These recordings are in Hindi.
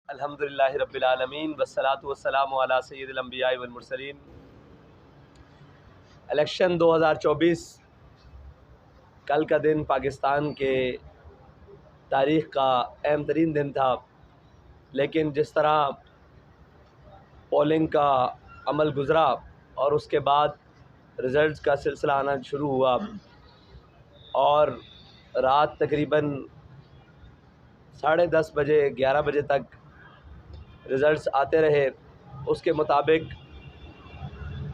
अल्हम्दुलिल्लाहि रब्बिल आलमीन वस्सलातु वस्सलामु अला सय्यिदिल अंबिया वल मुरसलीन। इलेक्शन 2024 कल का दिन पाकिस्तान के तारीख़ का अहम तरीन दिन था, लेकिन जिस तरह पोलिंग का अमल गुज़रा और उसके बाद रिज़ल्ट का सिलसिला आना शुरू हुआ और रात तकरीबन 10:30 बजे 11 बजे तक रिज़ल्ट्स आते रहे। उसके मुताबिक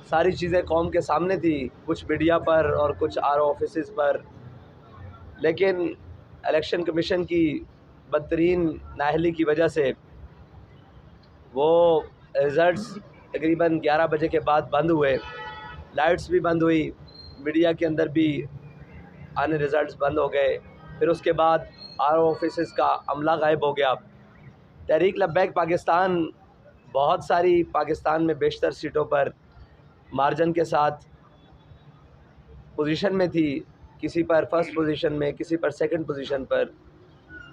सारी चीज़ें कौम के सामने थी, कुछ मीडिया पर और कुछ आरओ ऑफिसेज़ पर, लेकिन इलेक्शन कमीशन की बदतरीन नाअहली की वजह से वो रिज़ल्ट्स तकरीबन 11 बजे के बाद बंद हुए। लाइट्स भी बंद हुई, मीडिया के अंदर भी आने रिज़ल्ट्स बंद हो गए। फिर उसके बाद आरओ ऑफिसेज़ का अमला गायब हो गया। तहरीक लब्बैक पाकिस्तान बहुत सारी पाकिस्तान में बेशतर सीटों पर मार्जिन के साथ पोजीशन में थी, किसी पर फर्स्ट पोजीशन में, किसी पर सेकंड पोजीशन पर।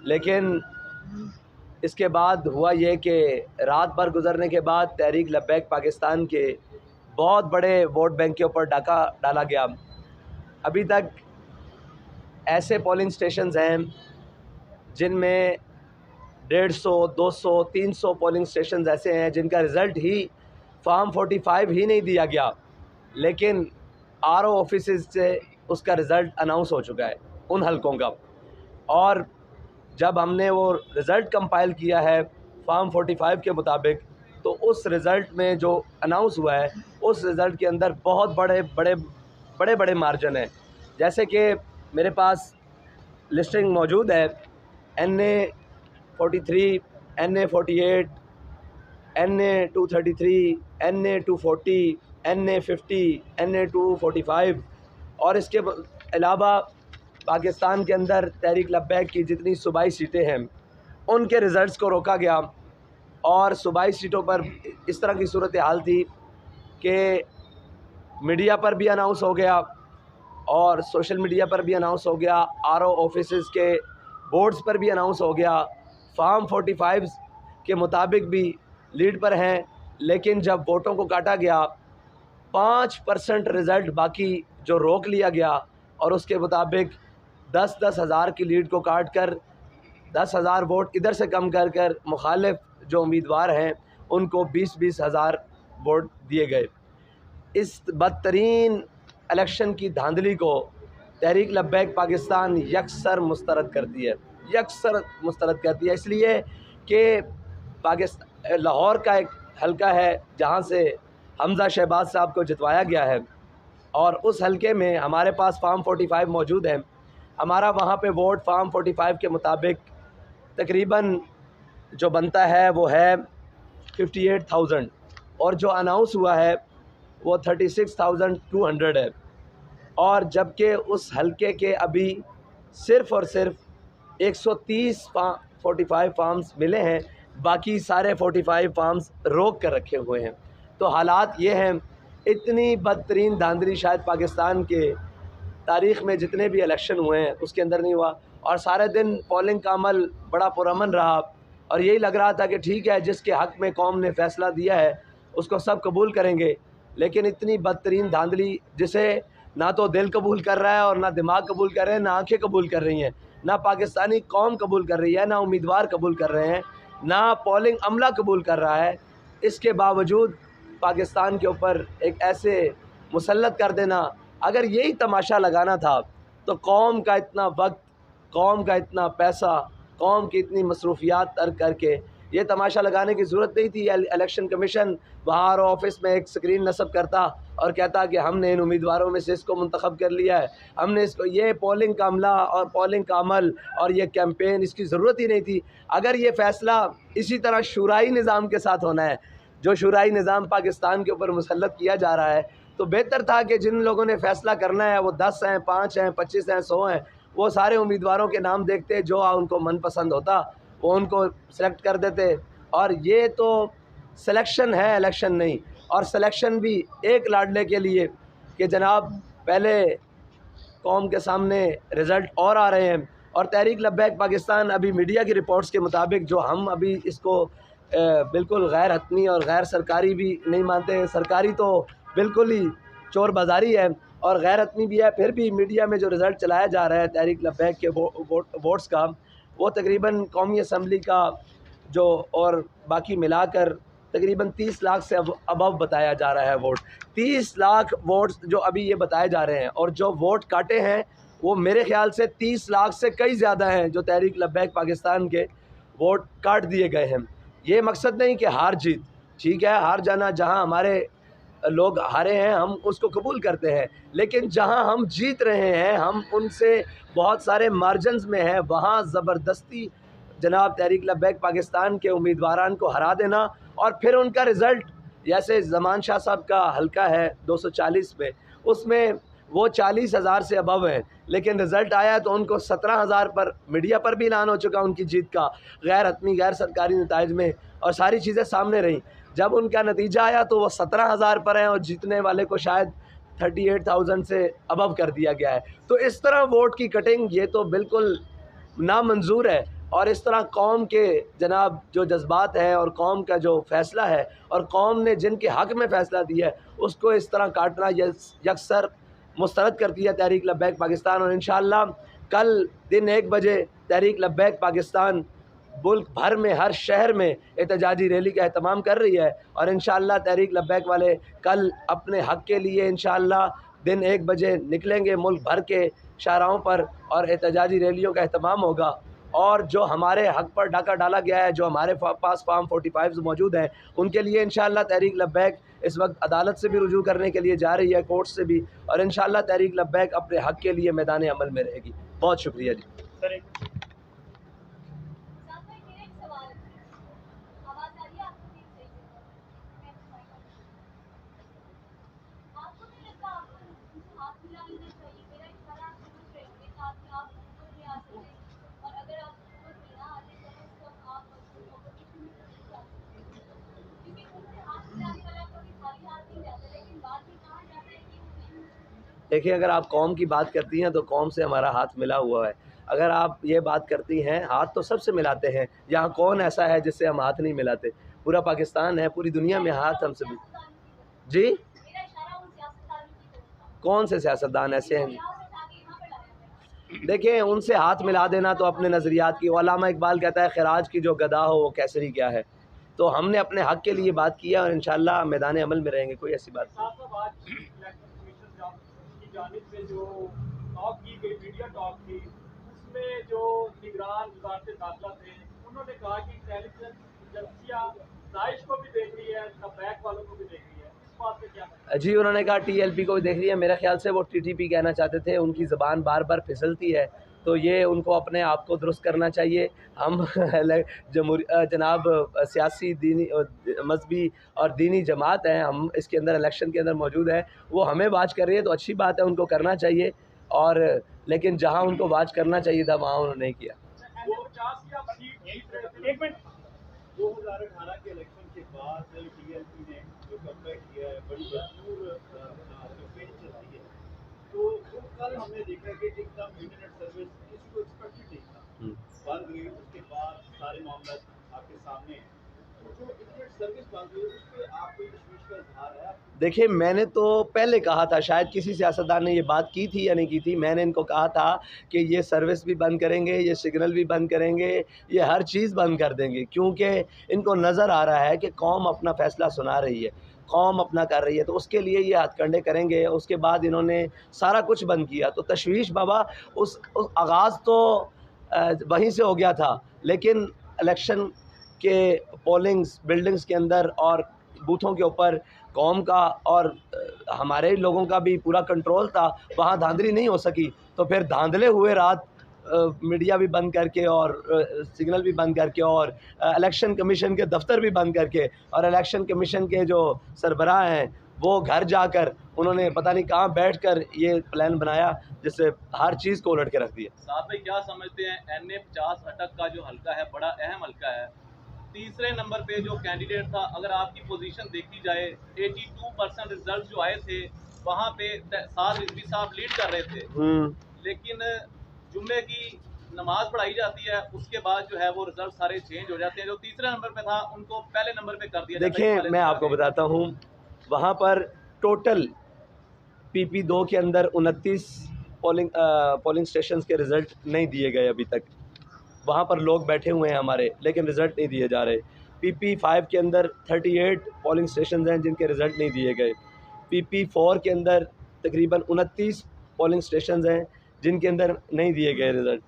लेकिन इसके बाद हुआ ये कि रात भर गुजरने के बाद तहरीक लब्बैक पाकिस्तान के बहुत बड़े वोट बैंक के ऊपर डाका डाला गया। अभी तक ऐसे पोलिंग स्टेशंस हैं जिनमें 150, 200, 300 पोलिंग स्टेशंस ऐसे हैं जिनका रिज़ल्ट ही फॉर्म 45 ही नहीं दिया गया, लेकिन आरओ ऑफिसेज़ से उसका रिज़ल्ट अनाउंस हो चुका है उन हलकों का। और जब हमने वो रिज़ल्ट कंपाइल किया है फॉर्म 45 के मुताबिक, तो उस रिज़ल्ट में जो अनाउंस हुआ है उस रिज़ल्ट के अंदर बहुत बड़े बड़े मार्जिन हैं। जैसे कि मेरे पास लिस्टिंग मौजूद है, NA 43, NA 48, NA 233, NA 240, NA 50, NA 245 और इसके अलावा पाकिस्तान के अंदर तहरीक लब्बैक की जितनी सूबाई सीटें हैं उनके रिज़ल्ट्स को रोका गया। और सूबाई सीटों पर इस तरह की सूरत हाल थी कि मीडिया पर भी अनाउंस हो गया और सोशल मीडिया पर भी अनाउंस हो गया, आरओ ऑफिसेज़ के बोर्ड्स पर भी अनाउंस हो गया। फॉर्म 45 के मुताबिक भी लीड पर हैं, लेकिन जब वोटों को काटा गया 5% रिज़ल्ट बाकी जो रोक लिया गया और उसके मुताबिक 10-10 हज़ार की लीड को काट कर 10,000 वोट इधर से कम कर कर मुखालिफ जो उम्मीदवार हैं उनको 20-20 हज़ार वोट दिए गए। इस बदतरीन इलेक्शन की धांधली को तहरीक लब्बैक पाकिस्तान यकसर मुस्तरद करती है, इसलिए कि पाकिस्तान लाहौर का एक हलका है जहाँ से हमज़ा शहबाज साहब को जितवाया गया है और उस हलके में हमारे पास फॉर्म 45 मौजूद है। हमारा वहाँ पे वोट फॉर्म 45 के मुताबिक तकरीबन जो बनता है वो है 58,000 और जो अनाउंस हुआ है वो 36,200 है। और जबकि उस हलके के अभी सिर्फ़ और सिर्फ 130 45 फार्म्स मिले हैं, बाकी सारे 45 फार्म्स रोक कर रखे हुए हैं। तो हालात ये हैं, इतनी बदतरीन धांधली शायद पाकिस्तान के तारीख़ में जितने भी इलेक्शन हुए हैं उसके अंदर नहीं हुआ। और सारे दिन पोलिंग का अमल बड़ा पुरअमन रहा और यही लग रहा था कि ठीक है, जिसके हक़ में कौम ने फ़ैसला दिया है उसको सब कबूल करेंगे। लेकिन इतनी बदतरीन धांधली जिसे ना तो दिल कबूल कर रहा है और ना दिमाग कबूल कर रहे हैं, ना आंखें कबूल कर रही हैं, ना पाकिस्तानी कौम कबूल कर रही है, ना उम्मीदवार कबूल कर रहे हैं, ना पोलिंग अमला कबूल कर रहा है। इसके बावजूद पाकिस्तान के ऊपर एक ऐसे मुसल्लत कर देना, अगर यही तमाशा लगाना था तो कौम का इतना वक्त, कौम का इतना पैसा, कौम की इतनी मसरूफियात तर्क करके ये तमाशा लगाने की ज़रूरत नहीं थी। इलेक्शन कमीशन बाहर ऑफिस में एक स्क्रीन नस्ब करता और कहता कि हमने इन उम्मीदवारों में से इसको मुंतखब कर लिया है, हमने इसको, ये पोलिंग का अमला और पोलिंग का अमल और ये कैंपेन, इसकी ज़रूरत ही नहीं थी। अगर ये फ़ैसला इसी तरह शुराई निज़ाम के साथ होना है, जो शुराई निज़ाम पाकिस्तान के ऊपर मुसल्लत किया जा रहा है, तो बेहतर था कि जिन लोगों ने फ़ैसला करना है वो 10 हैं, 5 हैं, 25 हैं, 100 हैं, वो सारे उम्मीदवारों के नाम देखते, जो उनको मनपसंद होता वो उनको सेलेक्ट कर देते। और ये तो सिलेक्शन है, इलेक्शन नहीं। और सिलेक्शन भी एक लाडले के लिए कि जनाब पहले कौम के सामने रिज़ल्ट और आ रहे हैं। और तहरीक लब्बैक पाकिस्तान अभी मीडिया की रिपोर्ट्स के मुताबिक, जो हम अभी इसको बिल्कुल गैर हतमी और गैर सरकारी भी नहीं मानते। सरकारी तो बिल्कुल ही चोर बाज़ारी है और गैर हतमी भी है। फिर भी मीडिया में जो रिज़ल्ट चलाया जा रहा है तहरीक लब्बैक के वोट्स का, वो तकरीबन कौमी असम्बली का जो और बाकी मिलाकर तकरीबन 30 लाख से अबव बताया जा रहा है वोट। 30 लाख वोट्स जो अभी ये बताए जा रहे हैं, और जो वोट काटे हैं वो मेरे ख़्याल से 30 लाख से कई ज़्यादा हैं जो तहरीक लब्बैक पाकिस्तान के वोट काट दिए गए हैं। ये मकसद नहीं कि हार जीत, ठीक है, हार जाना, जहां हमारे लोग हारे हैं हम उसको कबूल करते हैं, लेकिन जहां हम जीत रहे हैं, हम उनसे बहुत सारे मार्जिन्स में हैं, वहां ज़बरदस्ती जनाब तहरीक लब्बैक पाकिस्तान के उम्मीदवारान को हरा देना और फिर उनका रिज़ल्ट, जैसे ज़मान शाह साहब का हल्का है 240 पे, उसमें वो 40,000 से अबव हैं, लेकिन रिज़ल्ट आया तो उनको 17,000 पर मीडिया पर भी ऐलान हो चुका उनकी जीत का, गैर हतमी गैर सरकारी नताइज में, और सारी चीज़ें सामने रहीं। जब उनका नतीजा आया तो वो 17,000 पर हैं और जीतने वाले को शायद 38,000 से अबव कर दिया गया है। तो इस तरह वोट की कटिंग ये तो बिल्कुल नामंजूर है, और इस तरह कौम के जनाब जो जज्बात हैं और कौम का जो फ़ैसला है और कौम ने जिनके हक़ में फ़ैसला दिया है उसको इस तरह काटना यकसर मुस्तरद कर दिया तहरीक लब्बैक पाकिस्तान। और इंशाअल्लाह कल दिन 1 बजे तहरीक लब्बैक पाकिस्तान मुल्क भर में हर शहर में एहतजाजी रैली का एहतमाम कर रही है, और इंशाअल्लाह तहरीक लब्बैक वाले कल अपने हक़ के लिए इंशाअल्लाह दिन 1 बजे निकलेंगे मुल्क भर के शाहराहों पर और एहतजाजी रैलियों का एहतमाम होगा। और जो हमारे हक़ पर डाका डाला गया है, जो हमारे पास फार्म 45 मौजूद हैं, उनके लिए इंशाअल्लाह तहरीक लब्बैक इस वक्त अदालत से भी रुजू करने के लिए जा रही है, कोर्ट से भी, और इंशाअल्लाह तहरीक लब्बैक अपने हक़ के लिए मैदान अमल में रहेगी। बहुत शुक्रिया जी। देखिए, अगर आप कौम की बात करती हैं तो कौम से हमारा हाथ मिला हुआ है। अगर आप ये बात करती हैं, हाथ तो सबसे मिलाते हैं, यहाँ कौन ऐसा है जिससे हम हाथ नहीं मिलाते? पूरा पाकिस्तान है, पूरी दुनिया में हाथ हमसे भी। जी, कौन से सियासतदान ऐसे हैं? देखिए, उनसे हाथ मिला देना तो अपने नज़रियात की, अल्लामा इकबाल कहता है खिराज की जो गदा हो वो कैसरी क्या है। तो हमने अपने हक़ के लिए बात की है और इंशाअल्लाह मैदान अमल में रहेंगे, कोई ऐसी बात नहीं। जानिब से जो टॉक की गई, मीडिया टॉक थी, उसमें जो निगरान वजारत दाखिला थे, उन्होंने कहा कि इंटेलिजेंस एजेंसियां दाइश को भी देख रही है, लब्बैक वालों को भी देख रही है। इस बात पे क्या? जी, उन्होंने कहा TLP को भी देख रही है। मेरे ख्याल से वो TTP कहना चाहते थे, उनकी ज़बान बार बार फिसलती है, तो ये उनको अपने आप को दुरुस्त करना चाहिए। हम जनाब सियासी, दीनी, मजहबी और दीनी जमात हैं, हम इसके अंदर इलेक्शन के अंदर मौजूद हैं। वो हमें वाच कर रही है तो अच्छी बात है, उनको करना चाहिए, और लेकिन जहाँ उनको वाच करना चाहिए था वहाँ उन्होंने नहीं किया। 2018 के इलेक्शन के बाद TLP ने जो कमबैक किया है, बड़ी भरपूर कैंपेन चल रही है, तो कल हमने देखा कि एकदम इंटरनेट सर्विस किसी को एक्सपेक्टेड नहीं था, बंद हुई, उसके बाद सारे मामला आपके सामने हैं। तो जो इंटरनेट सर्विस बंद हुई उस पर आप कोई तशवीश का इजहार है? देखिए, मैंने तो पहले कहा था, शायद किसी सियासतदान ने ये बात की थी या नहीं की थी, मैंने इनको कहा था कि ये सर्विस भी बंद करेंगे, ये सिग्नल भी बंद करेंगे, ये हर चीज़ बंद कर देंगे, क्योंकि इनको नज़र आ रहा है कि कौम अपना फ़ैसला सुना रही है, कौम अपना कर रही है, तो उसके लिए ये हथकंडे करेंगे। उसके बाद इन्होंने सारा कुछ बंद किया, तो तशवीश बाबा उस आगाज़ तो वहीं से हो गया था, लेकिन इलेक्शन के पोलिंग्स बिल्डिंग्स के अंदर और बूथों के ऊपर कौम का और हमारे लोगों का भी पूरा कंट्रोल था, वहाँ धांधली नहीं हो सकी, तो फिर धांधले हुए रात मीडिया भी बंद करके और सिग्नल भी बंद करके और इलेक्शन कमीशन के दफ्तर भी बंद करके, और इलेक्शन कमीशन के जो सरबराह हैं वो घर जाकर उन्होंने पता नहीं कहाँ बैठकर ये प्लान बनाया जिससे हर चीज़ को उलट के रख दिया। साहब भाई, क्या समझते हैं NA 50 अटक का जो हल्का है बड़ा अहम हल्का है, तीसरे नंबर पे जो कैंडिडेट था, अगर आपकी पोजीशन देखी जाए 82% रिजल्ट जो आए थे वहाँ पे साद रिजवी साहब लीड कर रहे थे, लेकिन जुम्मे की नमाज पढ़ाई जाती है, उसके बाद जो है वो रिजल्ट सारे चेंज हो जाते हैं। जो तीसरे नंबर पे था उनको पहले नंबर पे कर दिया जाता है। देखिए मैं आपको बताता हूँ, वहाँ पर टोटल PP2 के अंदर 29 पोलिंग स्टेशंस के रिज़ल्ट नहीं दिए गए अभी तक। वहाँ पर लोग बैठे हुए हैं हमारे, लेकिन रिज़ल्ट नहीं दिए जा रहे। PP5 के अंदर 38 पोलिंग स्टेशंस हैं जिनके रिज़ल्ट नहीं दिए गए। PP4 के अंदर तकरीबन 29 पोलिंग स्टेशंस हैं जिनके अंदर नहीं दिए गए रिज़ल्ट,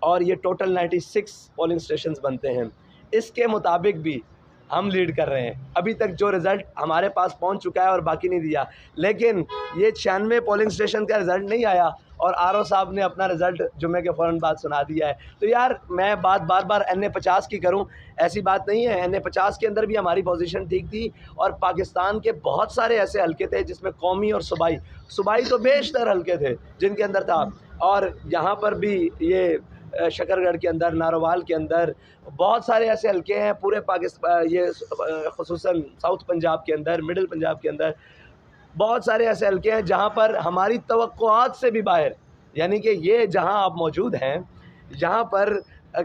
और ये टोटल 96 पोलिंग स्टेशंस बनते हैं। इसके मुताबिक भी हम लीड कर रहे हैं। अभी तक जो रिज़ल्ट हमारे पास पहुंच चुका है और बाकी नहीं दिया, लेकिन ये 96 पोलिंग स्टेशन का रिज़ल्ट नहीं आया और RO साहब ने अपना रिज़ल्ट जुम्मे के फ़ौरन बाद सुना दिया है। तो यार मैं बात बार बार NA50 की करूं, ऐसी बात नहीं है। NA50 के अंदर भी हमारी पोजीशन ठीक थी, और पाकिस्तान के बहुत सारे ऐसे हलके थे जिसमें कौमी और सूबाई तो बेशतर हलके थे जिनके अंदर था। और यहाँ पर भी ये शकरगढ़ के अंदर, नारोवाल के अंदर बहुत सारे ऐसे हलके हैं पूरे पाकिस्तान, ये खुसूसन साउथ पंजाब के अंदर, मिडिल पंजाब के अंदर बहुत सारे ऐसे हलके हैं जहां पर हमारी तवक्कुआत से भी बाहर, यानी कि ये जहां आप मौजूद हैं, जहां पर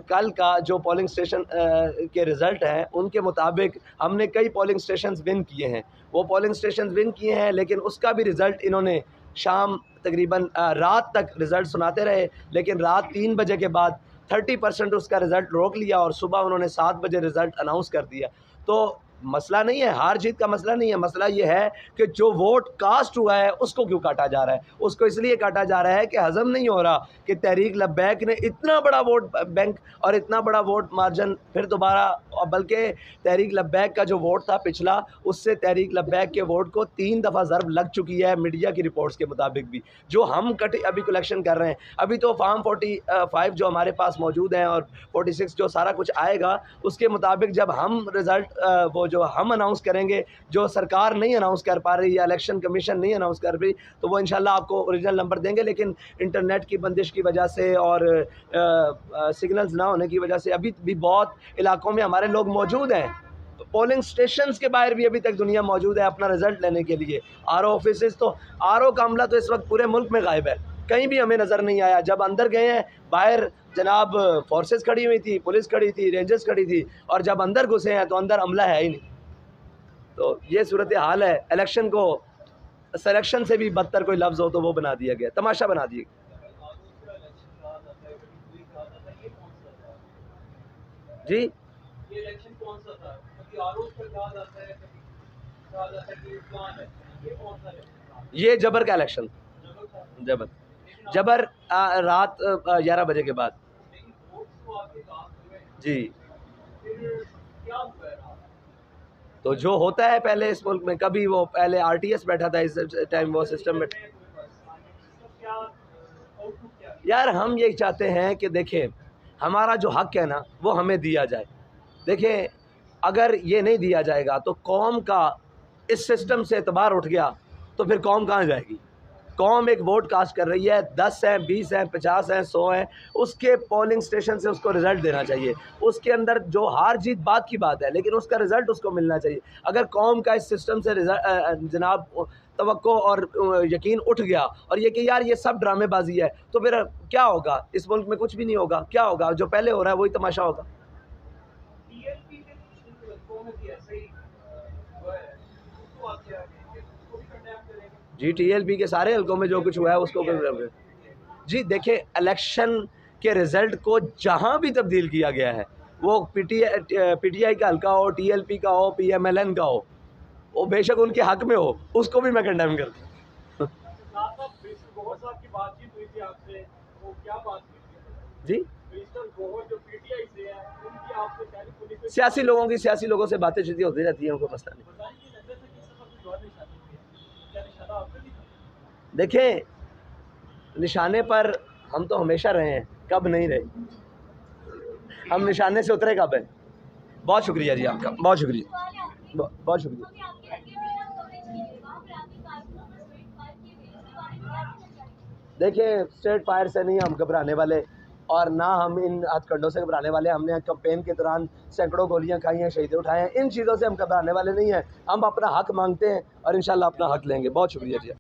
कल का जो पोलिंग स्टेशन के रिज़ल्ट हैं उनके मुताबिक हमने कई पोलिंग स्टेशंस विन किए हैं। वो पोलिंग स्टेशंस विन किए हैं, लेकिन उसका भी रिज़ल्ट इन्होंने शाम तकरीबन रात तक रिज़ल्ट सुनाते रहे, लेकिन रात 3 बजे के बाद 30% उसका रिज़ल्ट रोक लिया और सुबह उन्होंने 7 बजे रिज़ल्ट अनाउंस कर दिया। तो मसला नहीं है, हार जीत का मसला नहीं है, मसला ये है कि जो वोट कास्ट हुआ है उसको क्यों काटा जा रहा है। उसको इसलिए काटा जा रहा है कि हज़म नहीं हो रहा कि तहरीक लब्बैक ने इतना बड़ा वोट बैंक और इतना बड़ा वोट मार्जिन फिर दोबारा, बल्कि तहरीक लब्बैक का जो वोट था पिछला, उससे तहरीक लब्बैक के वोट को 3 दफ़ा ज़रब लग चुकी है मीडिया की रिपोर्ट्स के मुताबिक भी, जो हम अभी कलेक्शन कर रहे हैं। अभी तो फार्म 45 जो हमारे पास मौजूद हैं और 46 जो सारा कुछ आएगा, उसके मुताबिक जब हम रिज़ल्ट वो जो हम अनाउंस करेंगे, जो सरकार नहीं अनाउंस कर पा रही या इलेक्शन कमीशन नहीं अनाउंस कर रही, तो वो इंशाल्लाह आपको ओरिजिनल नंबर देंगे। लेकिन इंटरनेट की बंदिश की वजह से और सिग्नल्स ना होने की वजह से अभी भी बहुत इलाकों में हमारे लोग मौजूद हैं, पोलिंग स्टेशंस के बाहर भी अभी तक दुनिया मौजूद है अपना रिज़ल्ट लेने के लिए। RO ऑफिस, तो RO का अमला तो इस वक्त पूरे मुल्क में गायब है, कहीं भी हमें नज़र नहीं आया। जब अंदर गए हैं, बाहर जनाब फोर्सेस खड़ी हुई थी, पुलिस खड़ी थी, रेंजर्स खड़ी थी, और जब अंदर घुसे हैं तो अंदर अमला है ही नहीं। तो ये सूरत हाल है। इलेक्शन को सिलेक्शन से भी बदतर कोई लफ्ज़ हो तो वो बना दिया गया, तमाशा बना दिया जी। ये इलेक्शन कौन सा था? कभी RO पे कहा जाता है, कभी कहा जाता है कि प्लान है, ये कौन सा इलेक्शन? ये जबर का इलेक्शन, जबर रात 11 बजे के बाद जी। क्या हुआ है? तो जो होता है पहले इस मुल्क में, कभी वो पहले RTS बैठा था, इस टाइम वो सिस्टम में। यार हम ये चाहते हैं कि देखें, हमारा जो हक है ना वो हमें दिया जाए। देखें, अगर ये नहीं दिया जाएगा तो कौम का इस सिस्टम से एतबार उठ गया तो फिर कौम कहाँ जाएगी। कौम एक वोट कास्ट कर रही है, 10 हैं, 20 हैं, 50 हैं, 100 हैं, उसके पोलिंग स्टेशन से उसको रिज़ल्ट देना चाहिए। उसके अंदर जो हार जीत बात की बात है, लेकिन उसका रिज़ल्ट उसको मिलना चाहिए। अगर कौम का इस सिस्टम से जनाब तवक्को और यकीन उठ गया और ये कि यार ये सब ड्रामेबाजी है, तो फिर क्या होगा, इस मुल्क में कुछ भी नहीं होगा। क्या होगा, जो पहले हो रहा है वही तमाशा होगा। जी, TLP के सारे हल्कों में जो कुछ हुआ है उसको जी देखिए, इलेक्शन के रिज़ल्ट को जहां भी तब्दील किया गया है, वो PTI का हल्का हो, TLP का हो, PMLN का हो, वो बेशक उनके हक में हो, उसको भी मैं कंडेम करता हूँ जी। सियासी लोगों से बातें चीज़ें होती रहती हैं, उनको मसला नहीं। देखें, निशाने पर हम तो हमेशा रहे हैं, कब नहीं रहे, हम निशाने से उतरे कब हैं। बहुत शुक्रिया जी आपका, बहुत शुक्रिया, बहुत शुक्रिया। देखिए, स्ट्रेट फायर से नहीं हम घबराने वाले, और ना हम इन हथकंडों से घबराने वाले। हमने कैंपेन के दौरान सैकड़ों गोलियां खाई हैं, शहीदे उठाए हैं, इन चीज़ों से हम घबराने वाले नहीं हैं। हम अपना हक मांगते हैं और इंशाल्लाह अपना हक लेंगे। बहुत शुक्रिया जी।